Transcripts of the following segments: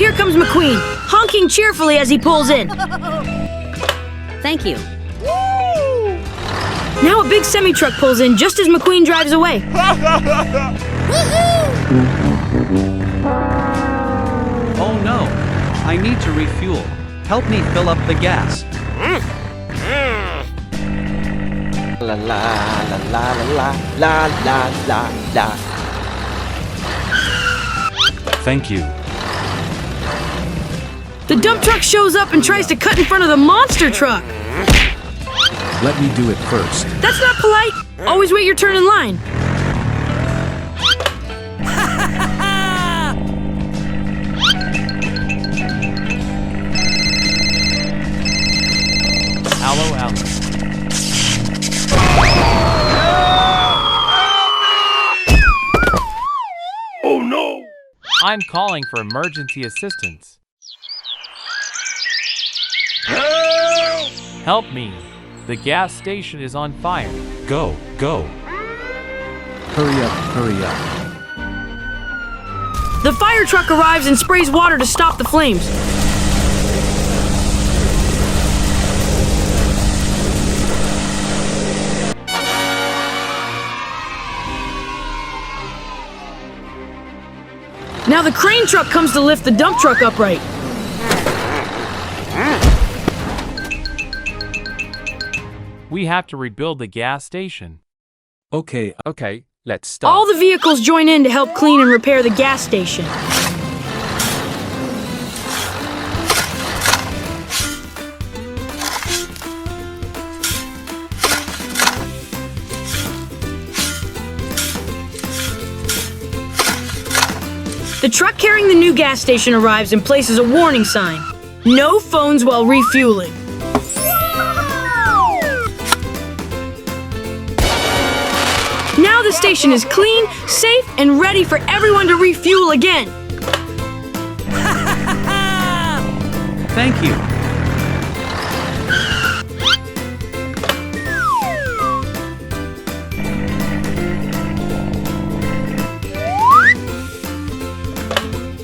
Here comes McQueen, honking cheerfully as he pulls in. Thank you. Now a big semi-truck pulls in just as McQueen drives away. Oh no, I need to refuel. Help me fill up the gas. La la la la la la la la la. Thank you. The dump truck shows up and tries to cut in front of the monster truck. Let me do it first. That's not polite. Always wait your turn in line. Allo, allo. Oh no! I'm calling for emergency assistance. Help me. The gas station is on fire. Go, go. Hurry up, hurry up. The fire truck arrives and sprays water to stop the flames. Now the crane truck comes to lift the dump truck upright. We have to rebuild the gas station. Okay, let's start. All the vehicles join in to help clean and repair the gas station. The truck carrying the new gas station arrives and places a warning sign. No phones while refueling. Now the station is clean, safe, and ready for everyone to refuel again. Thank you.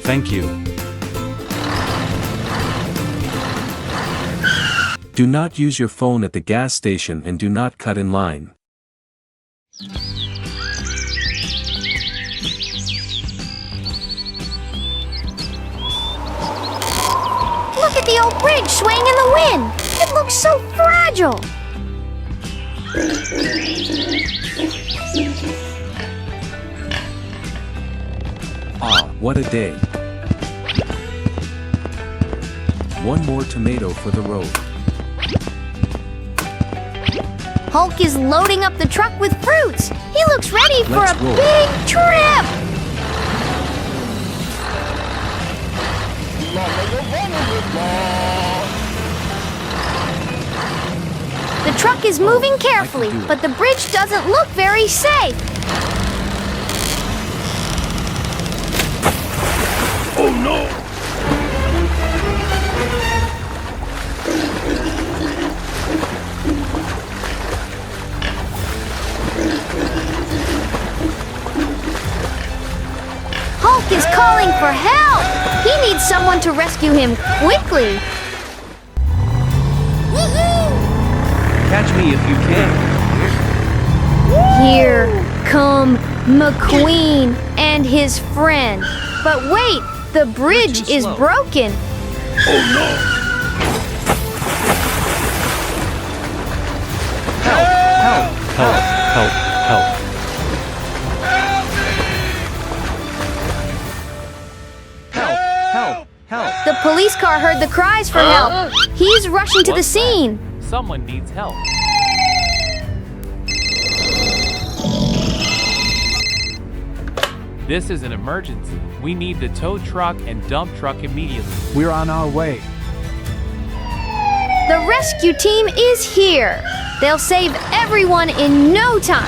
Thank you. Do not use your phone at the gas station and do not cut in line. Look at the old bridge swaying in the wind. It looks so fragile. Ah, what a day. One more tomato for the road. Hulk is loading up the truck with fruits. He looks ready for Let's a roll. big trip. The truck is moving carefully, do it. but the bridge doesn't look very safe. Oh no! Hulk is calling for help. He needs someone to rescue him quickly. Catch me if you can. Here come McQueen and his friend. But wait, the bridge is slow. broken. Oh no! Help, help, help, help, help. Help, help, help. The police car heard the cries for help. He's rushing to the What's that? scene. Someone needs help. This is an emergency. We need the tow truck and dump truck immediately. We're on our way. The rescue team is here. They'll save everyone in no time.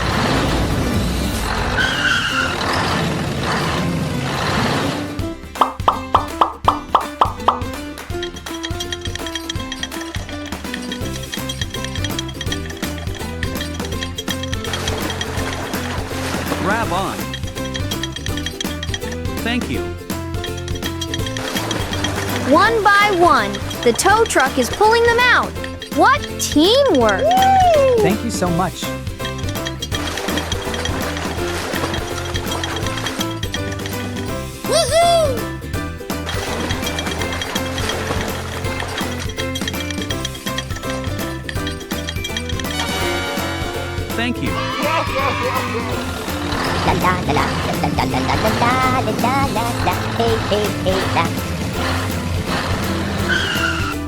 Grab on. Thank you. One by one, the tow truck is pulling them out. What teamwork! Thank you so much. Thank you.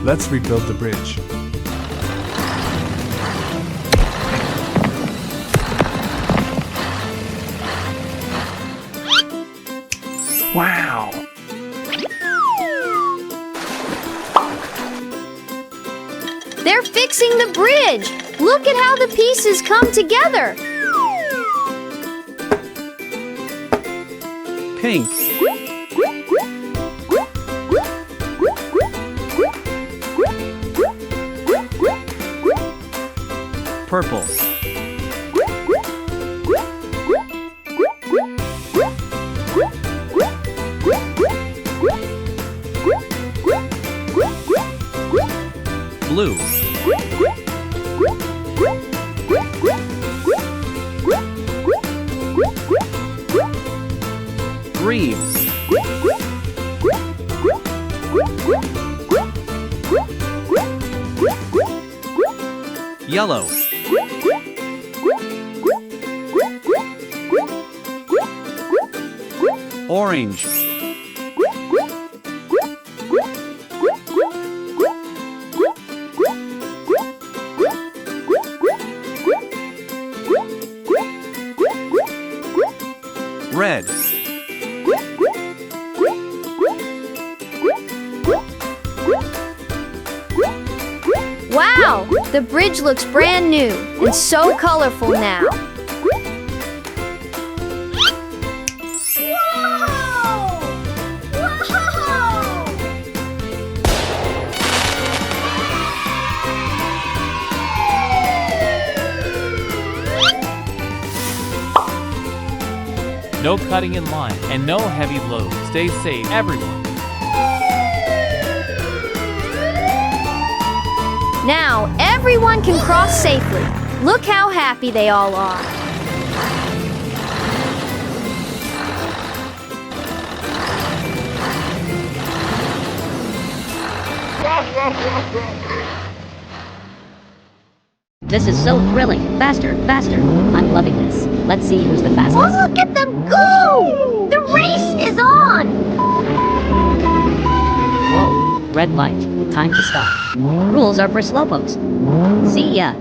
Let's rebuild the bridge. Wow! They're fixing the bridge. Look at how the pieces come together. Pink. Purple. Blue. Green. Yellow. Orange. Red. Wow, the bridge looks brand new and so colorful now. No cutting in line and no heavy load. Stay safe, everyone. Now everyone can cross safely. Look how happy they all are. This is so thrilling. Faster, faster. I'm loving this. Let's see who's the fastest. Look at them go! The race is on! Whoa, red light. Time to stop. Rules are for slowpokes. See ya.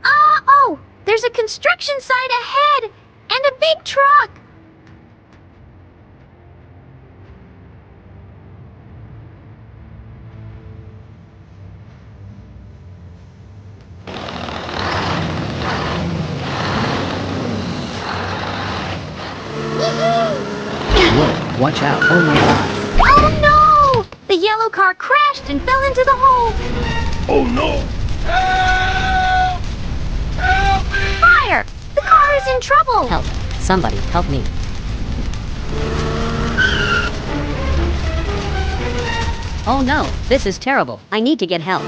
Oh! There's a construction site ahead! And a big truck! Whoa, watch out. Oh my god. Oh no! The yellow car crashed and fell into the hole! Oh no! Help! Help me! Fire! The car is in trouble! Help. Somebody, help me. Oh no, this is terrible. I need to get help.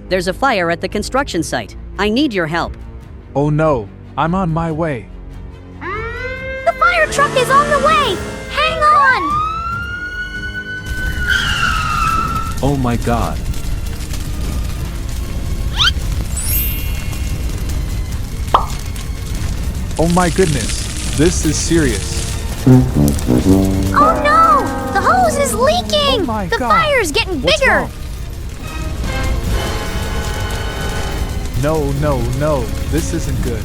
There's a fire at the construction site. I need your help. Oh no, I'm on my way. The fire truck is on the way! Hang on! Oh my god. Oh my goodness, this is serious. Oh no! The hose is leaking! Oh my the God. fire's getting What's bigger! wrong? No, no, no, this isn't good.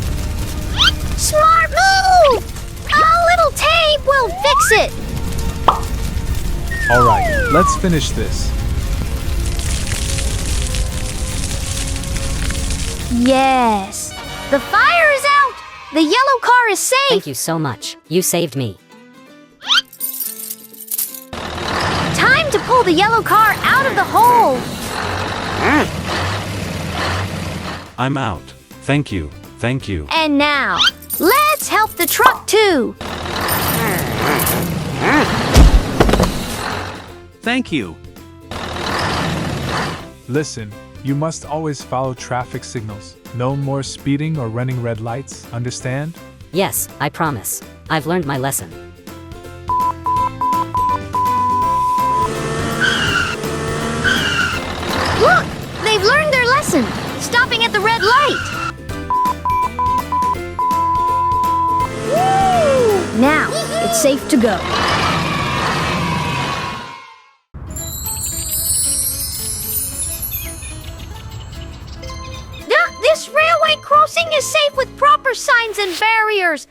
Smart move! A little tape will fix it! Alright, let's finish this. Yes! The fire is out! The yellow car is safe! Thank you so much. You saved me. Time to pull the yellow car out of the hole! I'm out. Thank you. Thank you. And now, let's help the truck too. Thank you. Listen, you must always follow traffic signals. No more speeding or running red lights, understand? Yes, I promise. I've learned my lesson. Look, they've learned their lesson, stopping at the red light. Woo! Now, it's safe to go. This railway crossing is safe with proper signs and barriers.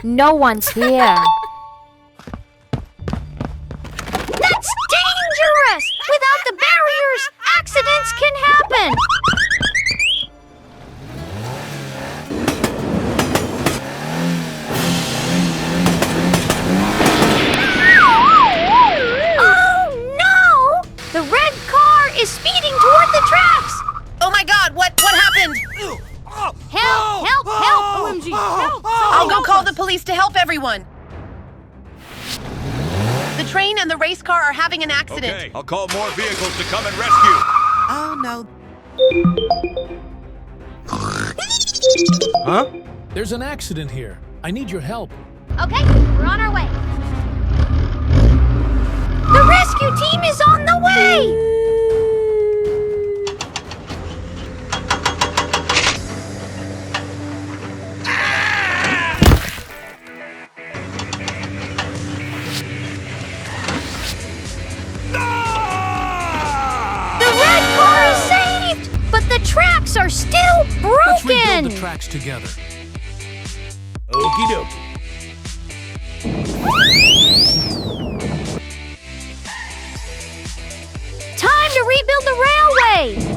No one's here. That's dangerous! Without the barriers, accidents can happen. Oh no! The red car is speeding toward the tracks. Oh my God, what happened? Help, help, help! OMG, help! I'll go call the police to help everyone. The train and the race car are having an accident. Okay, I'll call more vehicles to come and rescue. Oh no. Huh? There's an accident here. I need your help. Okay, we're on our way. The rescue team is on the way! Tracks are still broken! Let's rebuild the tracks together. Okie dokie. Time to rebuild the railway!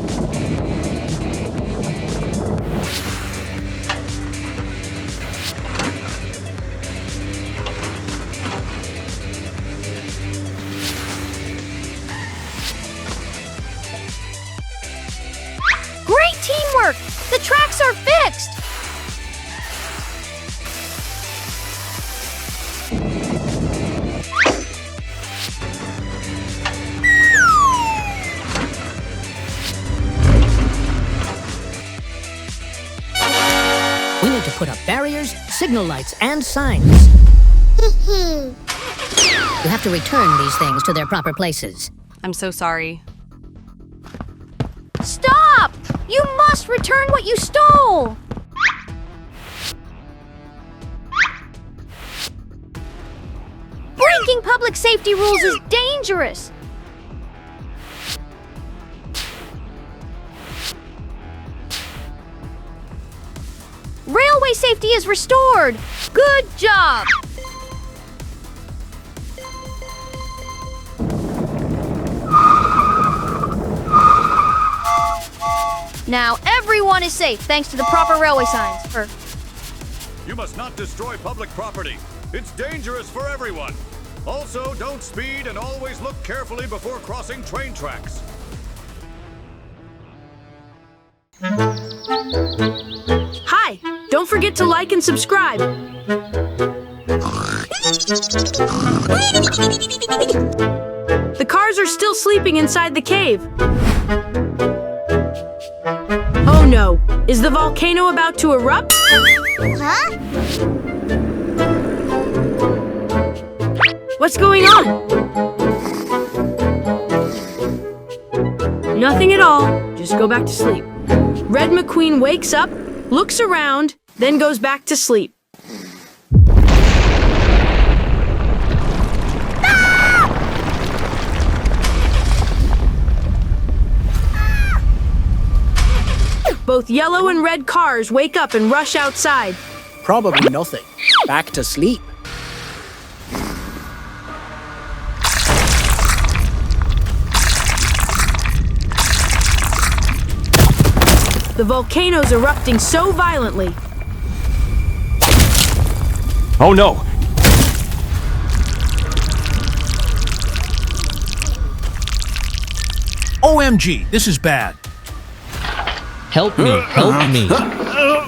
Great teamwork! The tracks are fixed! We need to put up barriers, signal lights, and signs. You have to return these things to their proper places. I'm so sorry. Stop! You must return what you stole! Breaking public safety rules is dangerous! Railway safety is restored! Good job! Now everyone is safe thanks to the proper railway signs. You must not destroy public property. It's dangerous for everyone. Also, don't speed and always look carefully before crossing train tracks. Hi! Don't forget to like and subscribe. The cars are still sleeping inside the cave. Oh no! Is the volcano about to erupt? Huh? What's going on? Nothing at all. Just go back to sleep. Red McQueen wakes up, looks around, then goes back to sleep. Both yellow and red cars wake up and rush outside. Probably nothing. Back to sleep. The volcano's erupting so violently. Oh no! OMG, this is bad. Help me, help me.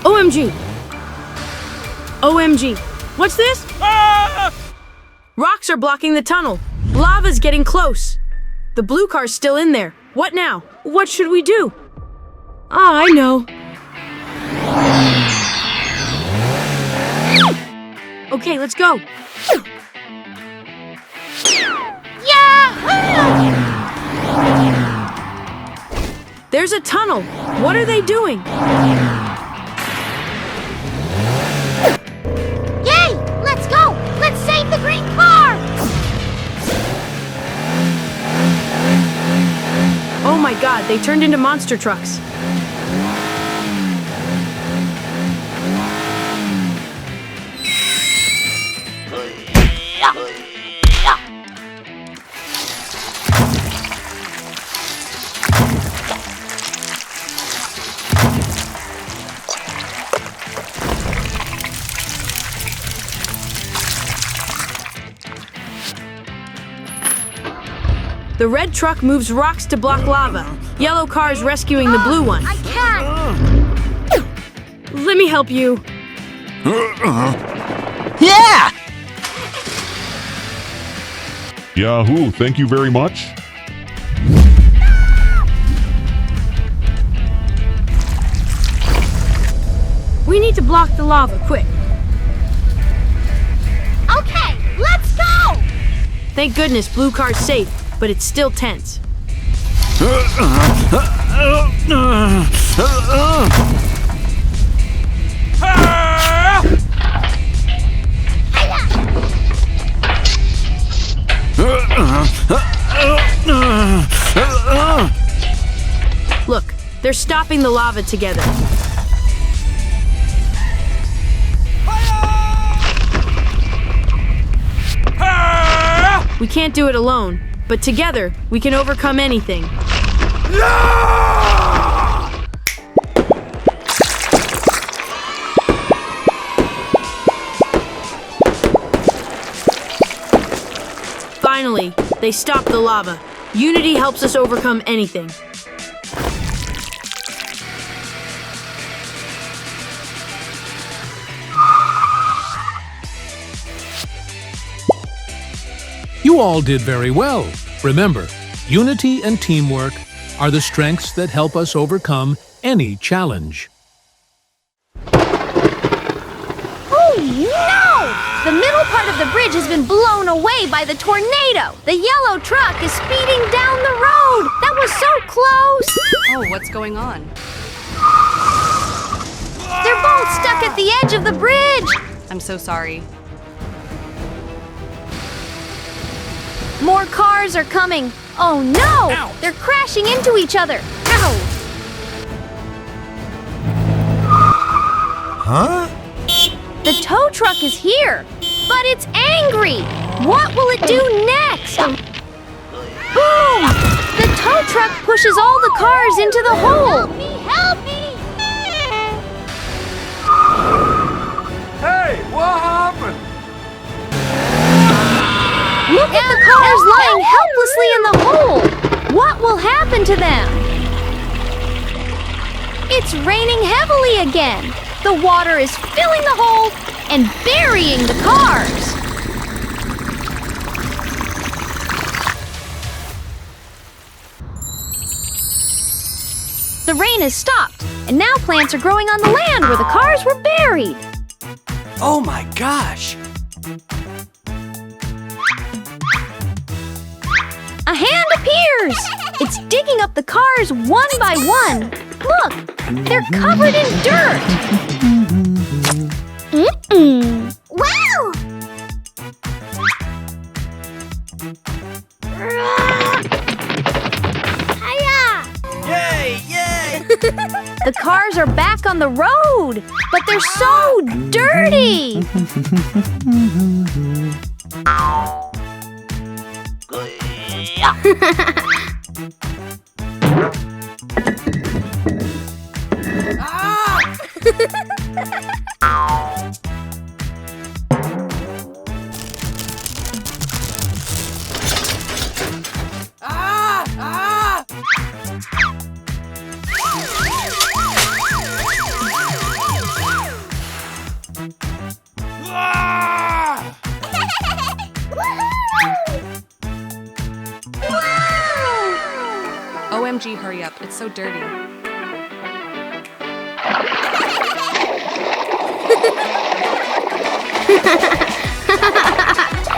OMG! OMG! What's this? Rocks are blocking the tunnel. Lava's getting close. The blue car's still in there. What now? What should we do? Ah, I know. Okay, let's go. There's a tunnel. What are they doing? Yay! Let's go! Let's save the green car! Oh my god, they turned into monster trucks. The red truck moves rocks to block lava. Yellow car is rescuing the blue one. I can't! Let me help you. Yeah! Yahoo, thank you very much. We need to block the lava, quick. Okay, let's go! Thank goodness blue car's safe, but it's still tense. Look, they're stopping the lava together. We can't do it alone, but together we can overcome anything. Finally, they stop the lava. Unity helps us overcome anything. You all did very well. Remember, unity and teamwork are the strengths that help us overcome any challenge. Oh no! The middle part of the bridge has been blown away by the tornado. The yellow truck is speeding down the road. That was so close. Oh, what's going on? They're both stuck at the edge of the bridge. I'm so sorry. More cars are coming. Oh no! Ow. They're crashing into each other. Ow! Huh? The tow truck is here, but it's angry. What will it do next? Boom! The tow truck pushes all the cars into the hole. Help me! Help me! Hey, what happened? Look at the cars lying helplessly in the hole. What will happen to them? It's raining heavily again. The water is filling the hole and burying the cars. The rain has stopped, and now plants are growing on the land where the cars were buried. Oh my gosh! A hand appears! It's digging up the cars one by one. Look, they're covered in dirt. Wow! Hiya! Yay! Yay! The cars are back on the road, but they're so dirty. OMG, hurry up. It's so dirty.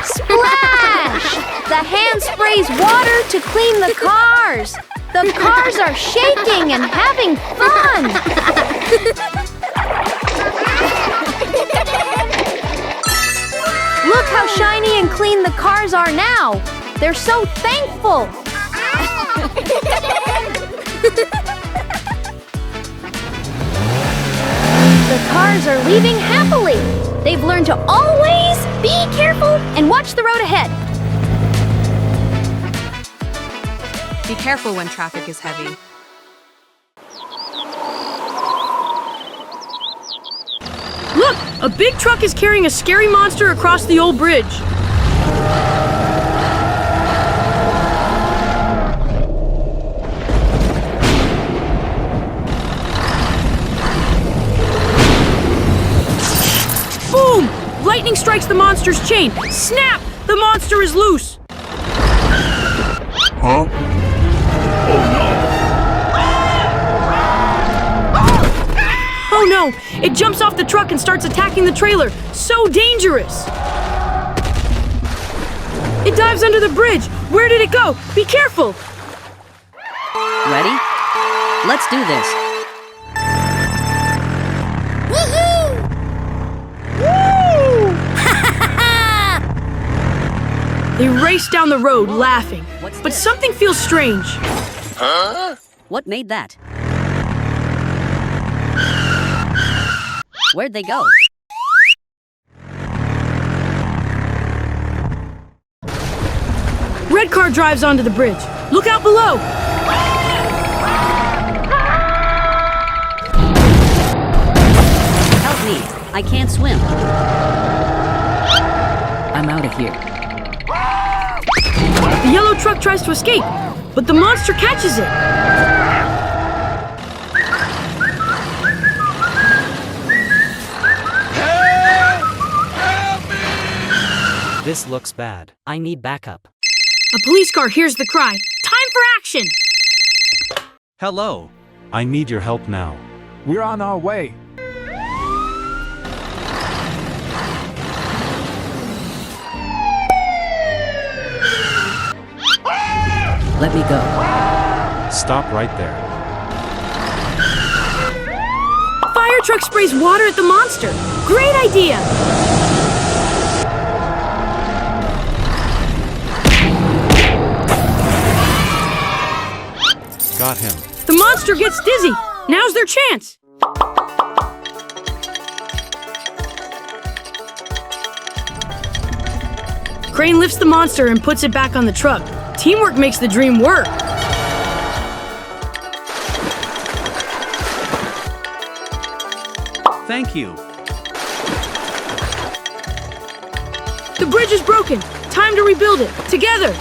Splash! The hand sprays water to clean the cars. The cars are shaking and having fun. Look how shiny and clean the cars are now. They're so thankful. The cars are leaving happily. They've learned to always be careful and watch the road ahead. Be careful when traffic is heavy. Look! A big truck is carrying a scary monster across the old bridge. Boom! Lightning strikes the monster's chain. Snap! The monster is loose. Huh? Oh no! It jumps off the truck and starts attacking the trailer. So dangerous! It dives under the bridge. Where did it go? Be careful! Ready? Let's do this. They race down the road, laughing. But something feels strange. Huh? What made that? Where'd they go? Red car drives onto the bridge. Look out below! Help me. I can't swim. I'm out of here. The yellow truck tries to escape, but the monster catches it. This looks bad. I need backup. A police car hears the cry. Time for action! Hello. I need your help now. We're on our way. Let me go. Stop right there. Fire truck sprays water at the monster. Great idea! Got him. The monster gets dizzy. Now's their chance. Crane lifts the monster and puts it back on the truck. Teamwork makes the dream work. Thank you. The bridge is broken. Time to rebuild it. Together.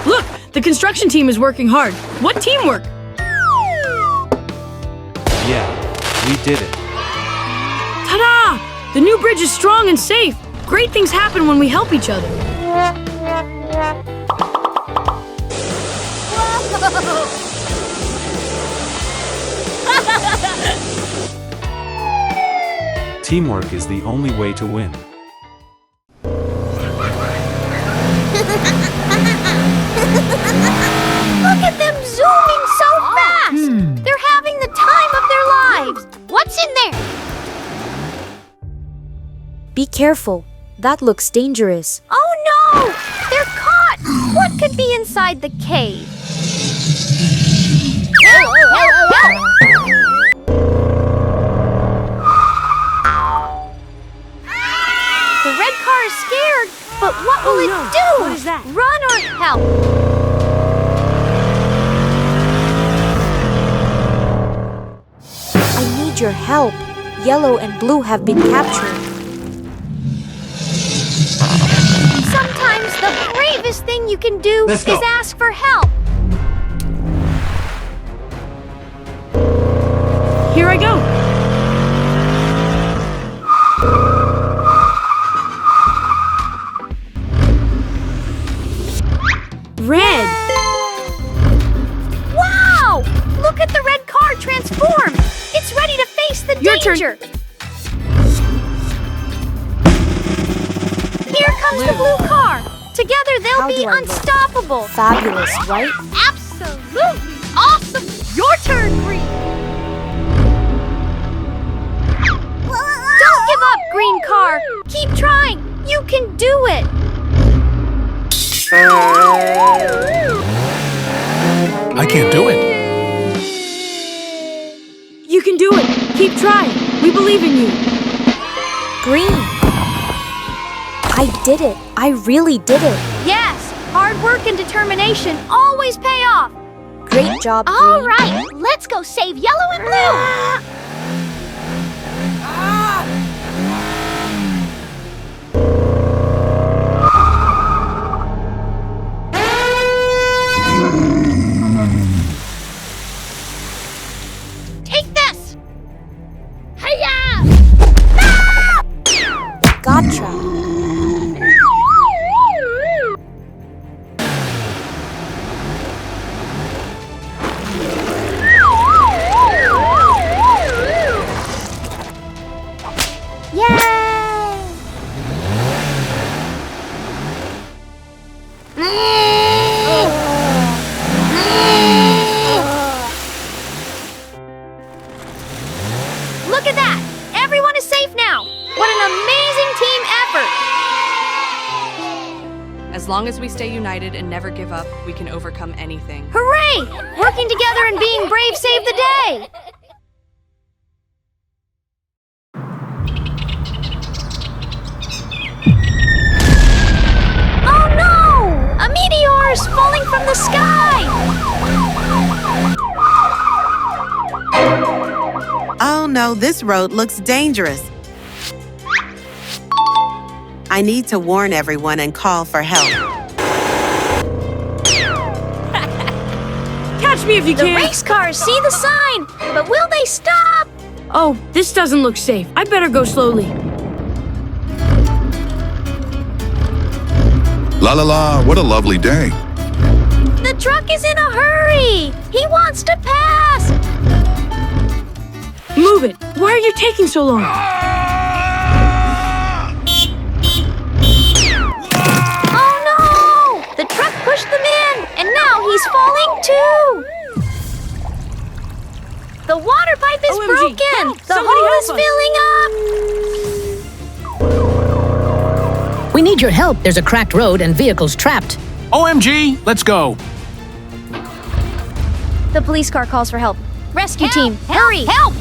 Look, the construction team is working hard. What teamwork? Yeah, we did it. Ta-da! The new bridge is strong and safe. Great things happen when we help each other. Teamwork is the only way to win. Look at them zooming so fast! They're having the time of their lives! What's in there? Be careful. That looks dangerous. Oh no! They're caught! What could be inside the cave? Help! Help! Help! The red car is scared, but what will it do? What is that? Run or help? I need your help. Yellow and blue have been captured. Sometimes the bravest thing you can do Let's is go. ask for help. I go. Red. Wow! Look at the red car transform! It's ready to face the danger! Here comes the blue car! Together they'll be unstoppable! Fabulous, right? Absolutely awesome! Your turn, Green! Don't give up, green car! Keep trying! You can do it! I can't do it. You can do it. Keep trying. We believe in you. Green. I did it. I really did it. Yes! Hard work and determination always pay off! Great job, Green. All right, let's go save yellow and blue! Take this! Hiya! Gotcha. Look at that! Everyone is safe now! What an amazing team effort! As long as we stay united and never give up, we can overcome anything. Hooray! Working together and being brave saved the day! Oh no! A meteor is falling from the sky! Oh no, this road looks dangerous. I need to warn everyone and call for help. Catch me if you The can. race cars see the sign, but will they stop? Oh, this doesn't look safe. I better go slowly. La la la, what a lovely day. The truck is in a hurry! He wants to pass! Move it. Why are you taking so long? Oh no! The truck pushed them in, and now he's falling too! The water pipe is OMG, broken! help! The Somebody hole is help us. We need your help. There's a cracked road and vehicles trapped. OMG, let's go. The police car calls for help. Rescue team, hurry! Help!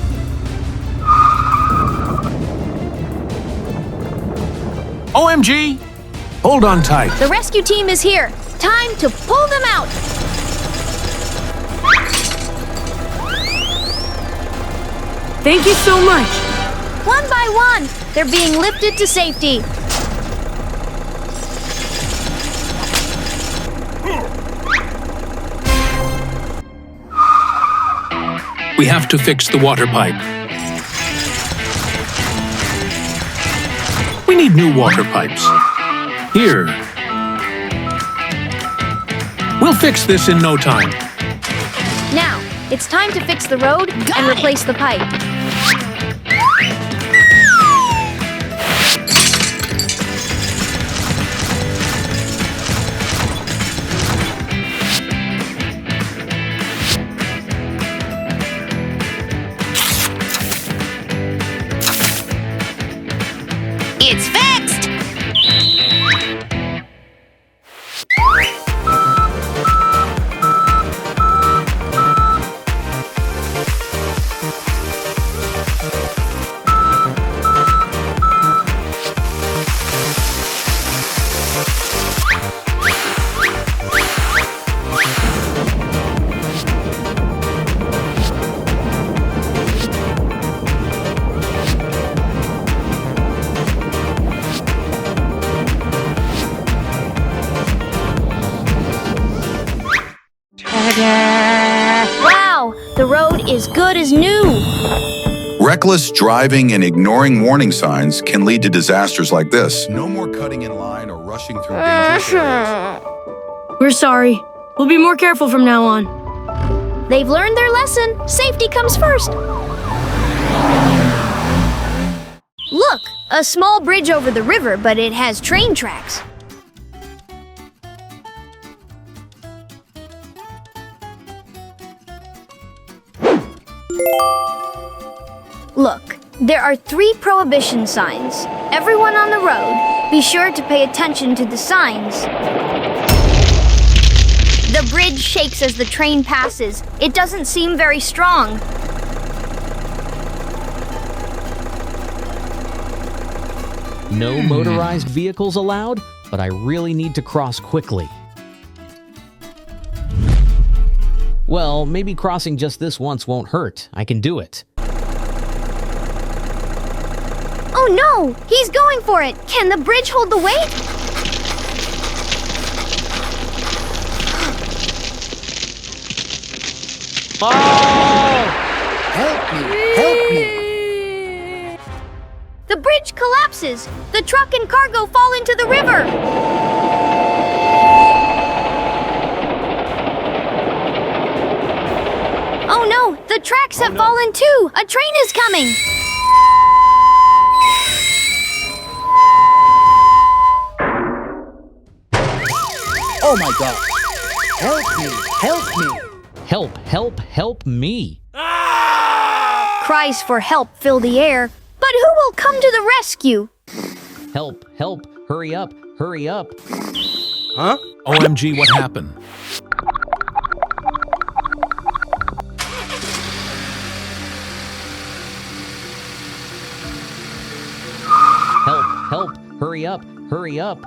OMG, hold on tight. The rescue team is here. Time to pull them out! Thank you so much. One by one, they're being lifted to safety. We have to fix the water pipe. We need new water pipes. Here. We'll fix this in no time. Now, it's time to fix the road and replace the pipe. It's fixed! Wow, the road is good as new. Reckless driving and ignoring warning signs can lead to disasters like this. No more cutting in line or rushing through dangerous areas. We're sorry. We'll be more careful from now on. They've learned their lesson. Safety comes first. Look, a small bridge over the river, but it has train tracks. Look, there are 3 prohibition signs. Everyone on the road, be sure to pay attention to the signs. The bridge shakes as the train passes. It doesn't seem very strong. No motorized vehicles allowed, but I really need to cross quickly. Well, maybe crossing just this once won't hurt. I can do it. Oh no! He's going for it! Can the bridge hold the weight? Oh! Help me! Help me! The bridge collapses! The truck and cargo fall into the river! Oh no! The tracks have fallen too! A train is coming! Oh my God! Help me! Help me! Help, help, help me. Cries for help fill the air, but who will come to the rescue? Help, help, hurry up, hurry up. Huh? OMG, what happened? Help, help, hurry up, hurry up.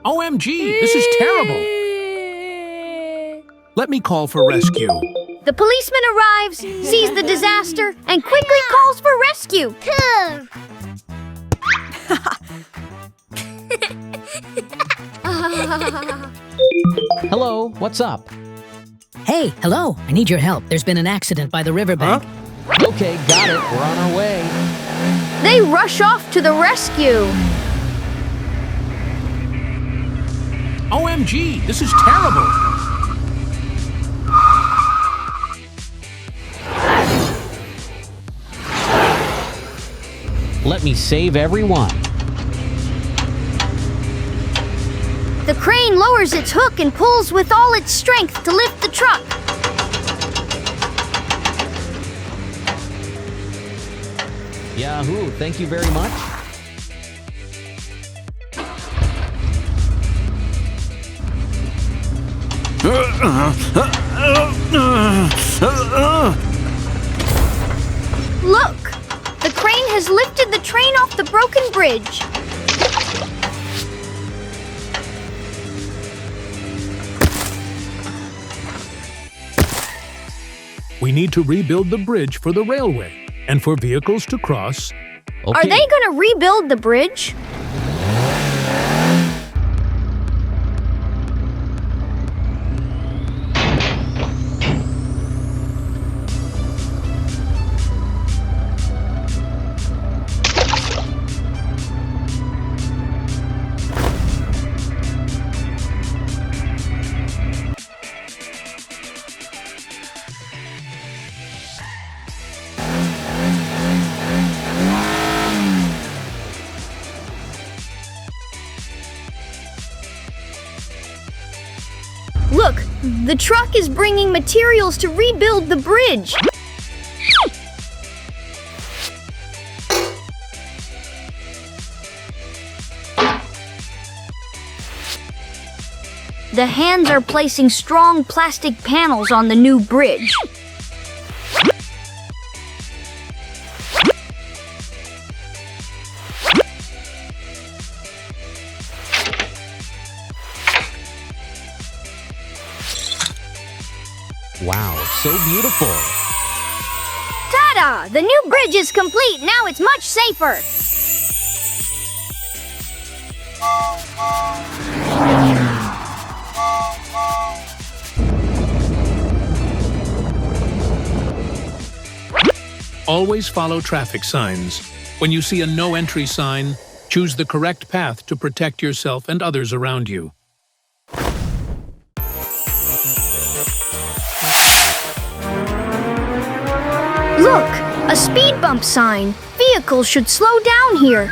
OMG, this is terrible. Let me call for rescue. The policeman arrives, sees the disaster, and quickly calls for rescue. Hello, what's up? Hey, hello. I need your help. There's been an accident by the riverbank. Okay, got it. We're on our way. They rush off to the rescue. OMG, this is terrible. Let me save everyone. The crane lowers its hook and pulls with all its strength to lift the truck. Yahoo, thank you very much. Look! The crane has lifted the train off the broken bridge. We need to rebuild the bridge for the railway and for vehicles to cross. Okay. Are they going to rebuild the bridge? Look, the truck is bringing materials to rebuild the bridge. The hands are placing strong plastic panels on the new bridge. Wow, so beautiful. Ta-da! The new bridge is complete. Now it's much safer. Always follow traffic signs. When you see a no entry sign, choose the correct path to protect yourself and others around you. Look, a speed bump sign. Vehicles should slow down here.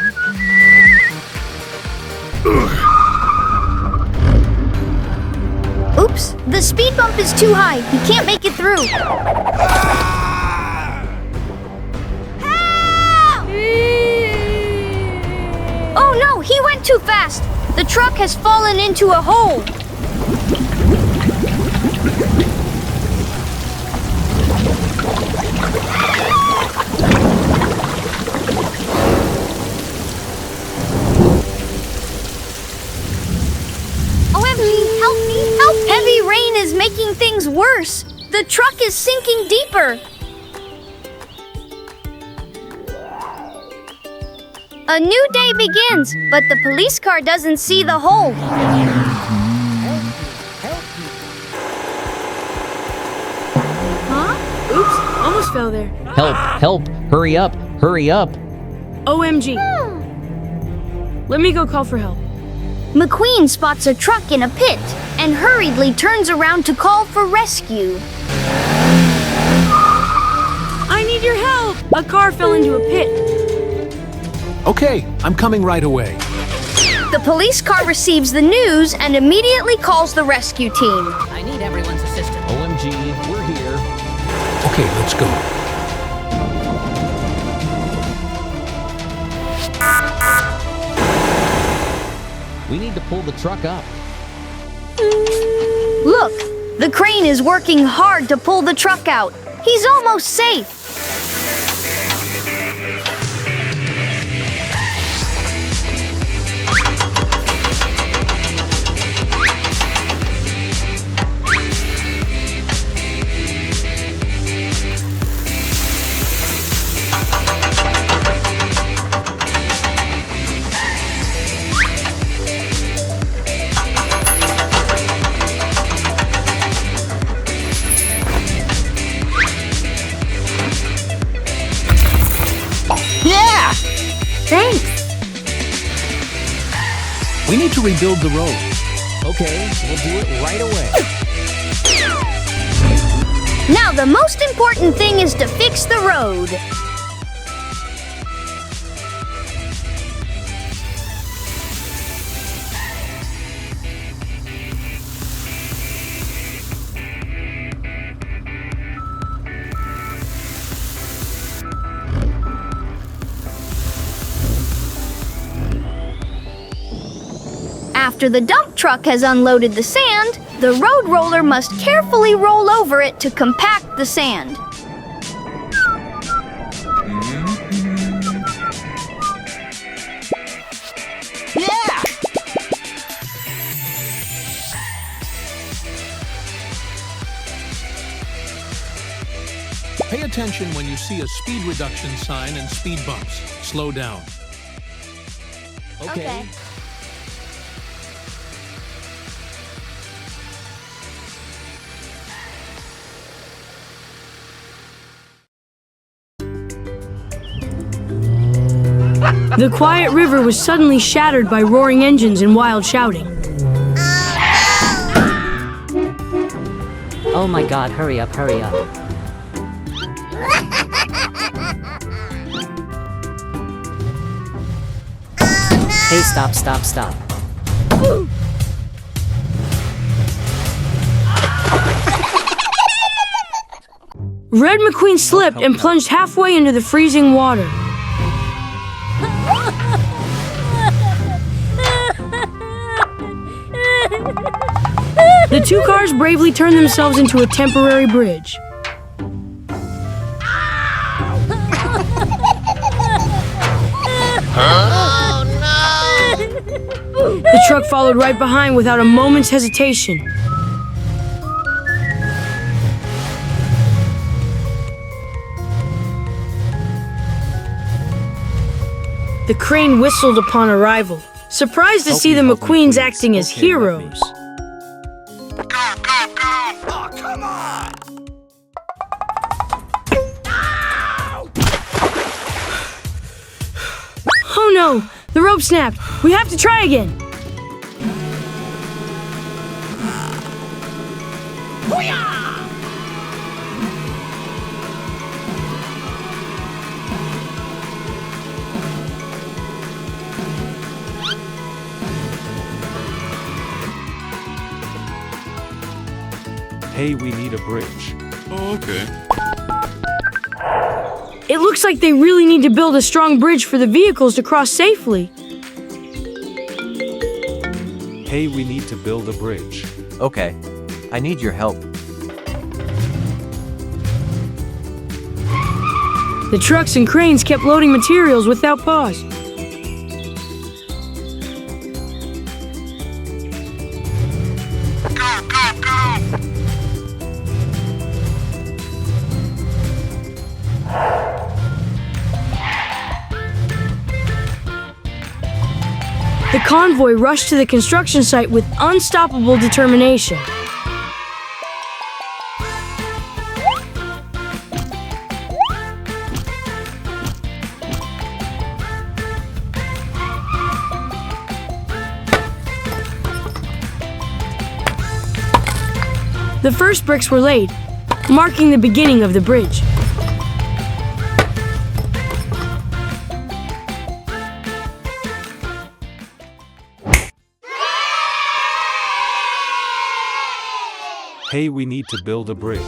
Oops, the speed bump is too high. He can't make it through. Help! Oh no, he went too fast. The truck has fallen into a hole. Help me! Help me! Heavy rain is making things worse. The truck is sinking deeper. A new day begins, but the police car doesn't see the hole. Huh? Oops, almost fell there. Help, help, hurry up, hurry up. OMG. Let me go call for help. McQueen spots a truck in a pit and hurriedly turns around to call for rescue. I need your help! A car fell into a pit. Okay, I'm coming right away. The police car receives the news and immediately calls the rescue team. I need everyone's assistance. OMG, we're here. Okay, let's go. We need to pull the truck up. Look, the crane is working hard to pull the truck out. He's almost safe. Thanks. We need to rebuild the road. Okay, we'll do it right away. Now the most important thing is to fix the road. After the dump truck has unloaded the sand, the road roller must carefully roll over it to compact the sand. Yeah! Pay attention when you see a speed reduction sign and speed bumps. Slow down. Okay. The quiet river was suddenly shattered by roaring engines and wild shouting. Oh my god, hurry up, hurry up. Hey, stop, stop, stop. Red McQueen slipped and plunged halfway into the freezing water. The two cars bravely turned themselves into a temporary bridge. Oh no! The truck followed right behind without a moment's hesitation. The crane whistled upon arrival, surprised to see the McQueens acting as heroes. no! The rope snapped! We have to try again! Hey, we need a bridge. Oh, okay. It looks like they really need to build a strong bridge for the vehicles to cross safely. Hey, we need to build a bridge. Okay. I need your help. The trucks and cranes kept loading materials without pause. The convoy rushed to the construction site with unstoppable determination. The first bricks were laid, marking the beginning of the bridge. Hey, we need to build a bridge.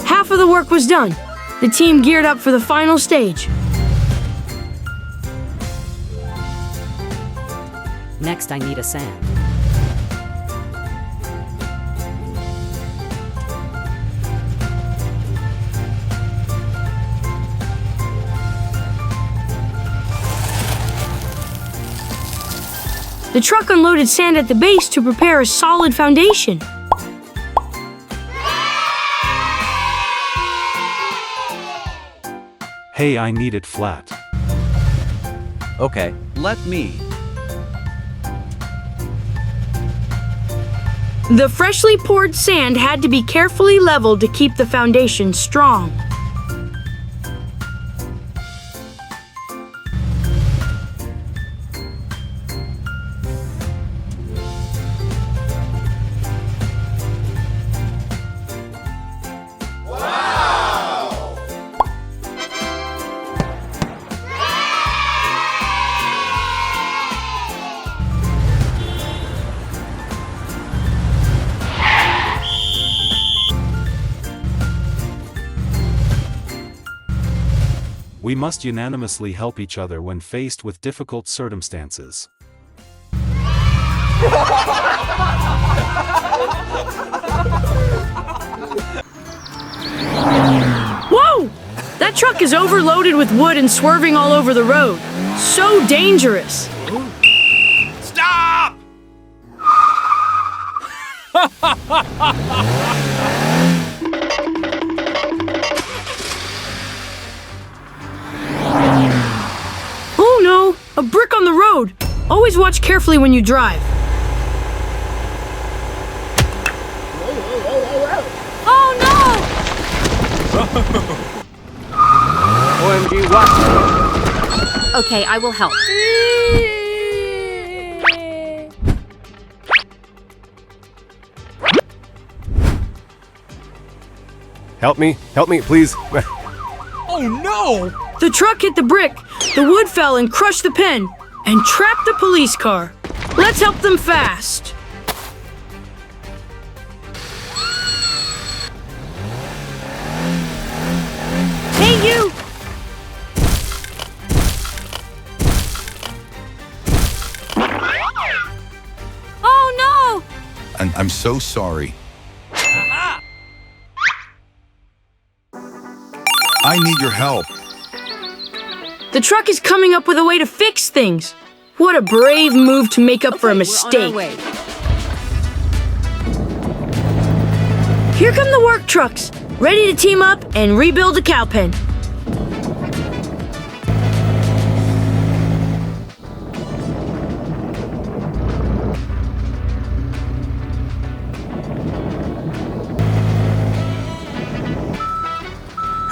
Half of the work was done. The team geared up for the final stage. Next, I need a sand. The truck unloaded sand at the base to prepare a solid foundation. Hey, I need it flat. Okay. Let me. The freshly poured sand had to be carefully leveled to keep the foundation strong. We must unanimously help each other when faced with difficult circumstances. Whoa! That truck is overloaded with wood and swerving all over the road. So dangerous. Stop! Oh no! A brick on the road! Always watch carefully when you drive. Oh no! OMG, what? Okay, I will help. Help me, please. Oh no! The truck hit the brick, the wood fell and crushed the pen, and trapped the police car. Let's help them fast. Hey, you! Oh no! I'm so sorry. I need your help. The truck is coming up with a way to fix things. What a brave move to make up for a mistake. Here come the work trucks, ready to team up and rebuild a cow pen.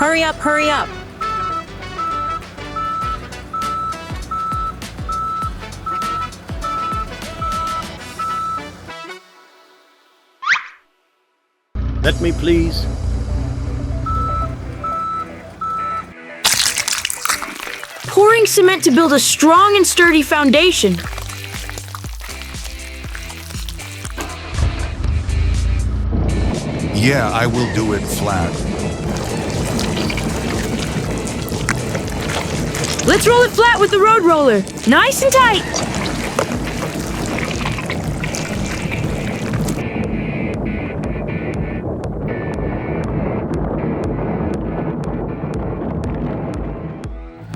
Hurry up, hurry up. Let me please. Pouring cement to build a strong and sturdy foundation. Yeah, I will do it flat. Let's roll it flat with the road roller. Nice and tight.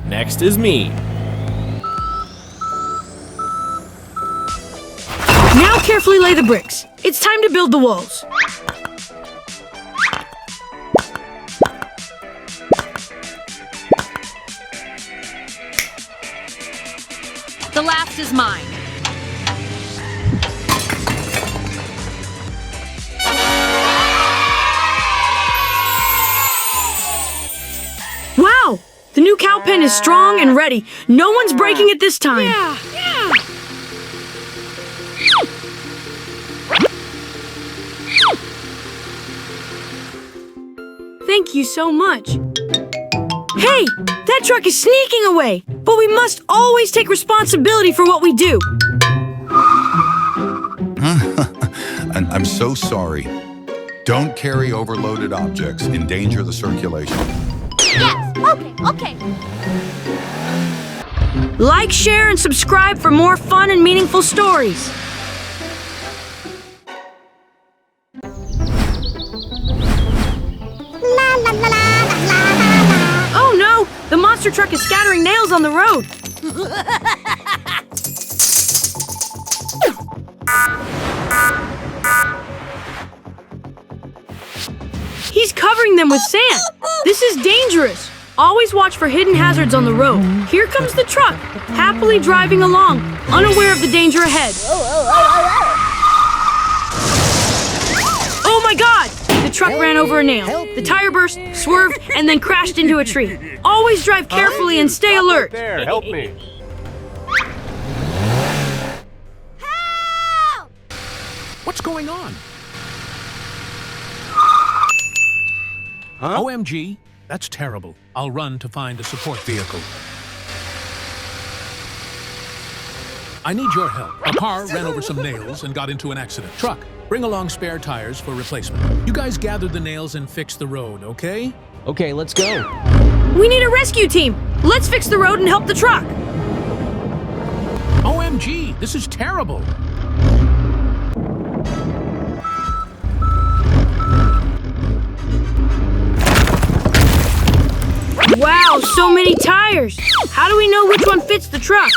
Next is me. Now carefully lay the bricks. It's time to build the walls. The last is mine. Wow! The new cow pen is strong and ready. No one's breaking it this time. Yeah. Thank you so much. Hey! That truck is sneaking away! But we must always take responsibility for what we do. And I'm so sorry. Don't carry overloaded objects. Endanger the circulation. Yes, okay. Like, share, and subscribe for more fun and meaningful stories. Oh no! The monster truck is scattering nails on the road. He's covering them with sand. This is dangerous. Always watch for hidden hazards on the road. Here comes the truck, happily driving along, unaware of the danger ahead. Oh my God! The truck ran over a nail. The tire burst, swerved, and then crashed into a tree. Always drive carefully and stay alert. There, help me. What's going on? OMG, that's terrible. I'll run to find a support vehicle. I need your help. A car ran over some nails and got into an accident. Truck, bring along spare tires for replacement. You guys gather the nails and fix the road, okay? Okay, let's go. We need a rescue team. Let's fix the road and help the truck. OMG, this is terrible. Wow, so many tires. How do we know which one fits the truck?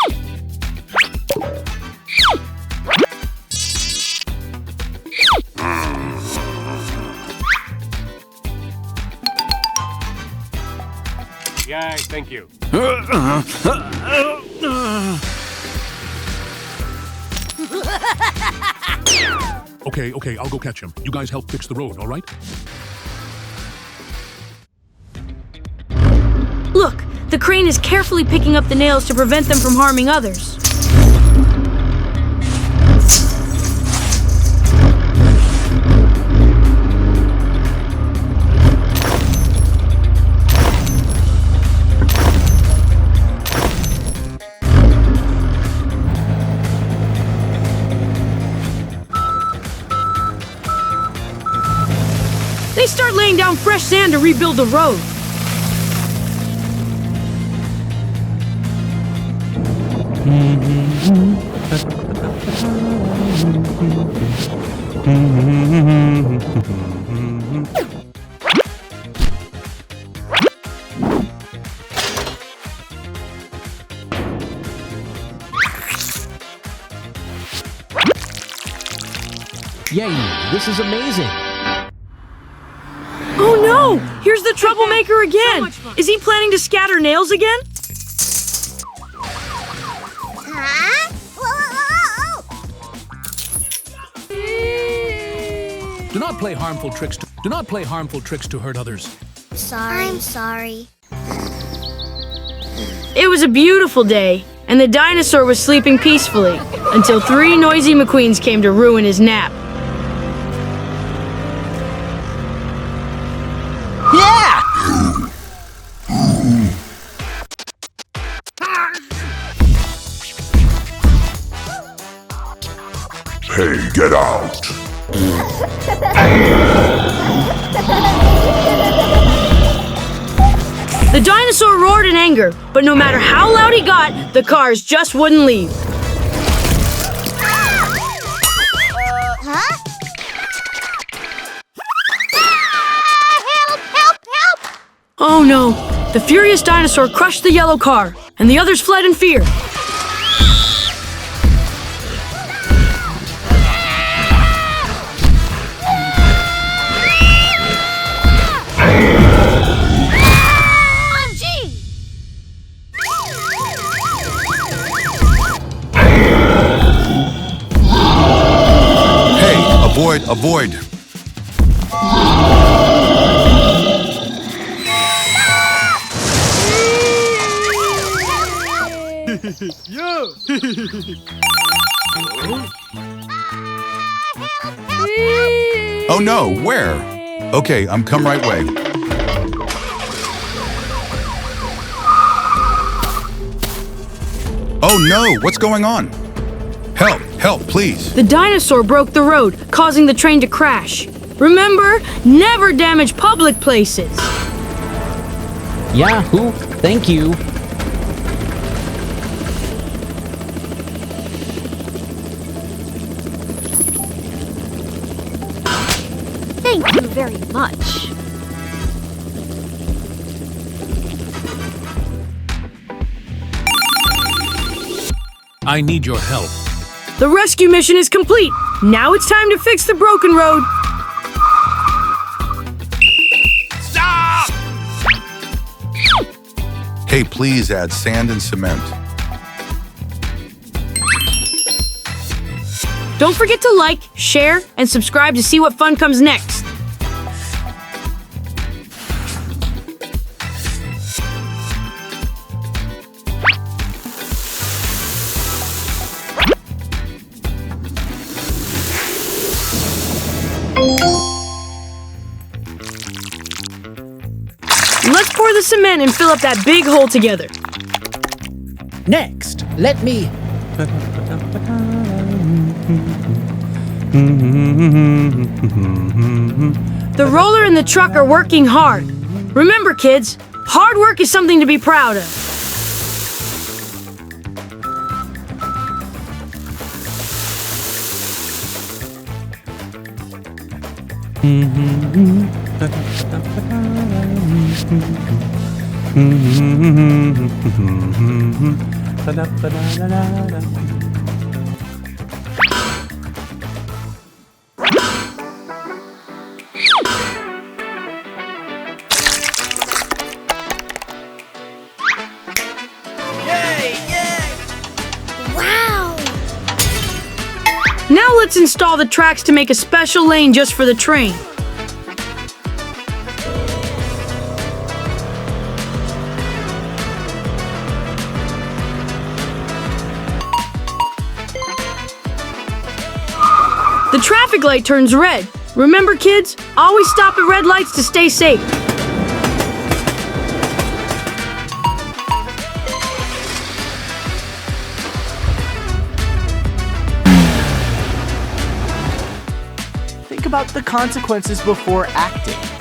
Yay, thank you. Okay, I'll go catch him. You guys help fix the road, all right? Look, the crane is carefully picking up the nails to prevent them from harming others. They start laying down fresh sand to rebuild the road. Yay, this is amazing. Oh no! Here's the troublemaker again! Is he planning to scatter nails again? Do not play harmful tricks to hurt others. I'm sorry. It was a beautiful day, and the dinosaur was sleeping peacefully until 3 noisy McQueens came to ruin his nap. Yeah! Hey, get out! The dinosaur roared in anger, but no matter how loud he got, the cars just wouldn't leave. Huh? Help! Help! Help! Oh no! The furious dinosaur crushed the yellow car, and the others fled in fear. Avoid. Oh no, where? Okay, I'm come right way. Oh no, what's going on? Help, please. The dinosaur broke the road, causing the train to crash. Remember, never damage public places. Yahoo! Thank you. Thank you very much. I need your help. The rescue mission is complete. Now it's time to fix the broken road. Stop! Hey, please add sand and cement. Don't forget to like, share, and subscribe to see what fun comes next. Let's pour the cement and fill up that big hole together. Next, let me... The roller and the truck are working hard. Remember, kids, hard work is something to be proud of. Wow! Now let's install the tracks to make a special lane just for the train. The traffic light turns red. Remember, kids, always stop at red lights to stay safe. Think about the consequences before acting.